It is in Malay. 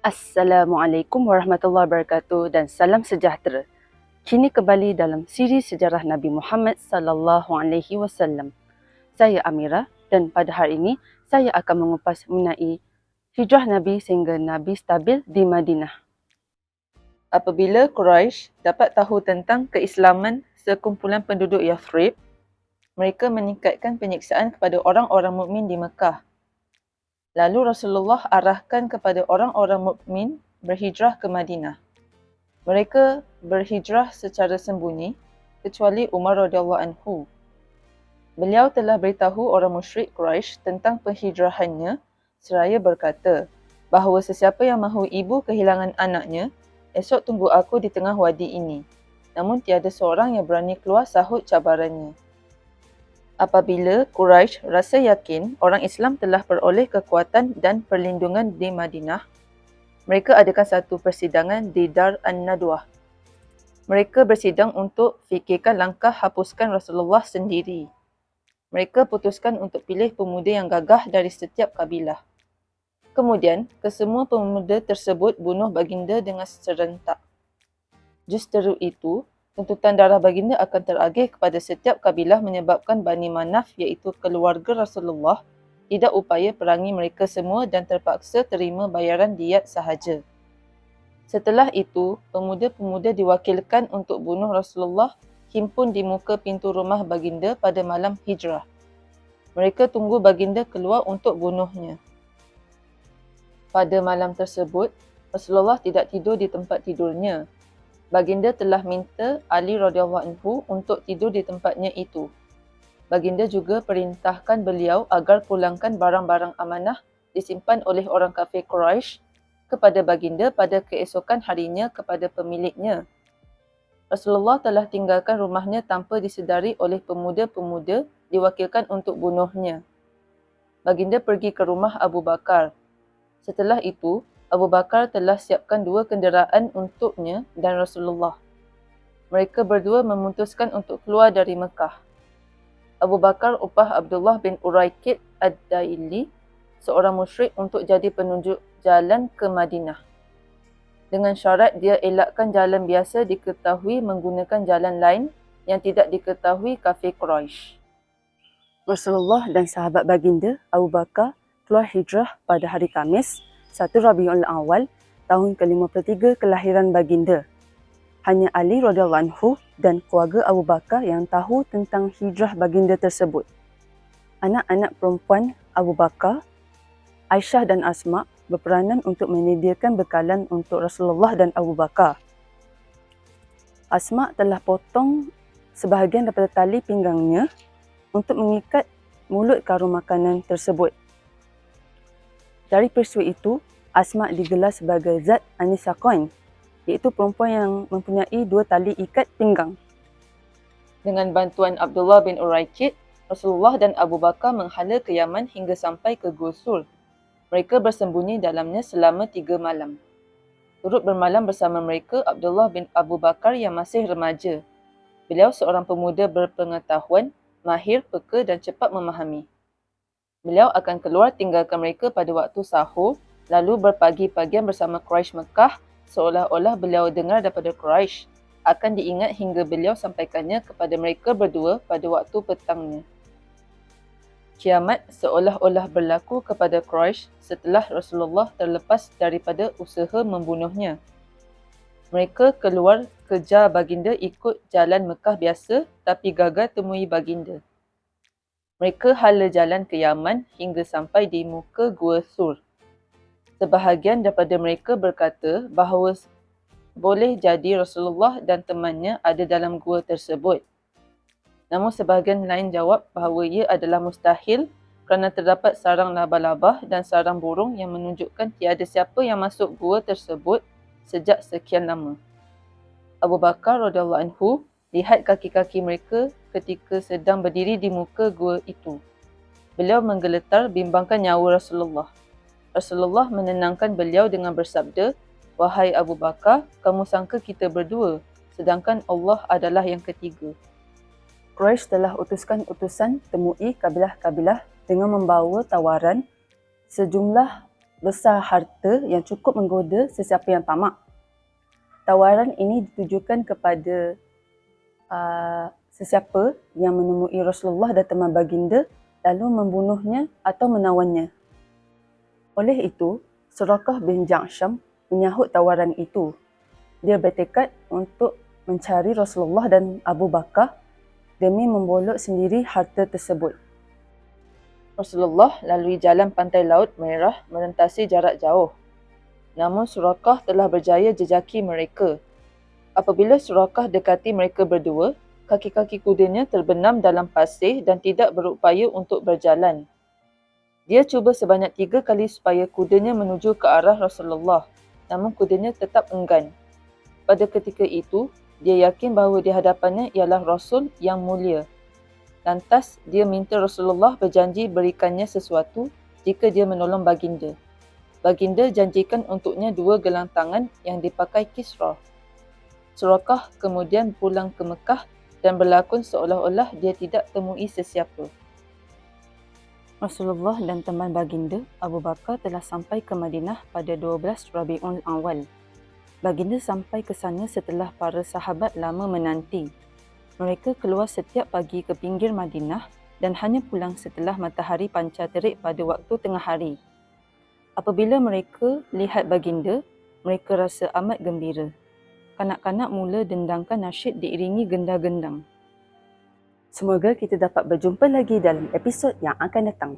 Assalamualaikum warahmatullahi wabarakatuh dan salam sejahtera. Kini kembali dalam siri sejarah Nabi Muhammad sallallahu alaihi wasallam. Saya Amira dan pada hari ini saya akan mengupas mengenai hijrah Nabi sehingga Nabi stabil di Madinah. Apabila Quraisy dapat tahu tentang keislaman sekumpulan penduduk Yathrib, mereka meningkatkan penyiksaan kepada orang-orang mukmin di Mekah. Lalu Rasulullah arahkan kepada orang-orang mukmin berhijrah ke Madinah. Mereka berhijrah secara sembunyi kecuali Umar radhiyallahu anhu. Beliau telah beritahu orang musyrik Quraisy tentang penghijrahannya seraya berkata bahawa sesiapa yang mahu ibu kehilangan anaknya, esok tunggu aku di tengah wadi ini. Namun tiada seorang yang berani keluar sahut cabarannya. Apabila Quraisy rasa yakin orang Islam telah beroleh kekuatan dan perlindungan di Madinah, mereka adakan satu persidangan di Dar An-Nadwah. Mereka bersidang untuk fikirkan langkah hapuskan Rasulullah sendiri. Mereka putuskan untuk pilih pemuda yang gagah dari setiap kabilah. Kemudian, kesemua pemuda tersebut bunuh baginda dengan serentak. Justeru itu, tuntutan darah baginda akan teragih kepada setiap kabilah menyebabkan Bani Manaf iaitu keluarga Rasulullah tidak upaya perangi mereka semua dan terpaksa terima bayaran diat sahaja. Setelah itu, pemuda-pemuda diwakilkan untuk bunuh Rasulullah himpun di muka pintu rumah baginda pada malam hijrah. Mereka tunggu baginda keluar untuk bunuhnya. Pada malam tersebut, Rasulullah tidak tidur di tempat tidurnya. Baginda telah minta Ali radhiyallahu anhu untuk tidur di tempatnya itu. Baginda juga perintahkan beliau agar pulangkan barang-barang amanah disimpan oleh orang kafir Quraisy kepada baginda pada keesokan harinya kepada pemiliknya. Rasulullah telah tinggalkan rumahnya tanpa disedari oleh pemuda-pemuda diwakilkan untuk bunuhnya. Baginda pergi ke rumah Abu Bakar. Setelah itu, Abu Bakar telah siapkan 2 kenderaan untuknya dan Rasulullah. Mereka berdua memutuskan untuk keluar dari Mekah. Abu Bakar upah Abdullah bin Uraikid Ad-Daili, seorang musyrik untuk jadi penunjuk jalan ke Madinah. Dengan syarat dia elakkan jalan biasa diketahui menggunakan jalan lain yang tidak diketahui kafir Quraisy. Rasulullah dan sahabat baginda Abu Bakar keluar hijrah pada hari Khamis, 1 Rabiul Awal, tahun ke-53 kelahiran baginda. Hanya Ali radhiyallahu anhu dan keluarga Abu Bakar yang tahu tentang hijrah baginda tersebut. Anak-anak perempuan Abu Bakar, Aisyah dan Asma berperanan untuk menyediakan bekalan untuk Rasulullah dan Abu Bakar. Asma telah potong sebahagian daripada tali pinggangnya untuk mengikat mulut karung makanan tersebut. Dari peristiwa itu, Asma digelar sebagai Zat Anisaqain, iaitu perempuan yang mempunyai 2 tali ikat pinggang. Dengan bantuan Abdullah bin Uraikid, Rasulullah dan Abu Bakar menghala ke Yaman hingga sampai ke Gua Sur. Mereka bersembunyi dalamnya selama 3 malam. Turut bermalam bersama mereka Abdullah bin Abu Bakar yang masih remaja. Beliau seorang pemuda berpengetahuan, mahir, peka dan cepat memahami. Beliau akan keluar tinggalkan mereka pada waktu sahur, lalu berpagi-pagian bersama Quraisy Mekah, seolah-olah beliau dengar daripada Quraisy. Akan diingat hingga beliau sampaikannya kepada mereka berdua pada waktu petangnya. Kiamat seolah-olah berlaku kepada Quraisy setelah Rasulullah terlepas daripada usaha membunuhnya. Mereka keluar kejar baginda ikut jalan Mekah biasa, tapi gagal temui baginda. Mereka hala jalan ke Yaman hingga sampai di muka Gua Sur. Sebahagian daripada mereka berkata bahawa boleh jadi Rasulullah dan temannya ada dalam gua tersebut. Namun sebahagian lain jawab bahawa ia adalah mustahil kerana terdapat sarang laba-laba dan sarang burung yang menunjukkan tiada siapa yang masuk gua tersebut sejak sekian lama. Abu Bakar radhiyallahu anhu lihat kaki-kaki mereka ketika sedang berdiri di muka gua itu. Beliau menggeletar bimbangkan nyawa Rasulullah. Rasulullah menenangkan beliau dengan bersabda, "Wahai Abu Bakar, kamu sangka kita berdua, sedangkan Allah adalah yang ketiga." Quraisy telah utuskan utusan temui kabilah-kabilah dengan membawa tawaran sejumlah besar harta yang cukup menggoda sesiapa yang tamak. Tawaran ini ditujukan kepada sesiapa yang menemui Rasulullah dan teman baginda lalu membunuhnya atau menawannya. Oleh itu, Surakah bin Ja'sham menyahut tawaran itu. Dia bertekad untuk mencari Rasulullah dan Abu Bakar demi membolok sendiri harta tersebut. Rasulullah lalui jalan pantai Laut Merah merentasi jarak jauh. Namun Surakah telah berjaya jejaki mereka. Apabila Surakah dekati mereka berdua, kaki-kaki kudanya terbenam dalam pasir dan tidak berupaya untuk berjalan. Dia cuba sebanyak 3 kali supaya kudanya menuju ke arah Rasulullah, namun kudanya tetap enggan. Pada ketika itu, dia yakin bahawa di hadapannya ialah Rasul yang mulia. Lantas, dia minta Rasulullah berjanji berikannya sesuatu jika dia menolong baginda. Baginda janjikan untuknya 2 gelang tangan yang dipakai Kisra. Surakah kemudian pulang ke Mekah dan berlakon seolah-olah dia tidak temui sesiapa. Rasulullah dan teman baginda Abu Bakar telah sampai ke Madinah pada 12 Rabiul Awal. Baginda sampai ke sana setelah para sahabat lama menanti. Mereka keluar setiap pagi ke pinggir Madinah dan hanya pulang setelah matahari pancar terik pada waktu tengah hari. Apabila mereka lihat baginda, mereka rasa amat gembira. Kanak-kanak mula dendangkan nasyid diiringi gendang-gendang. Semoga kita dapat berjumpa lagi dalam episod yang akan datang.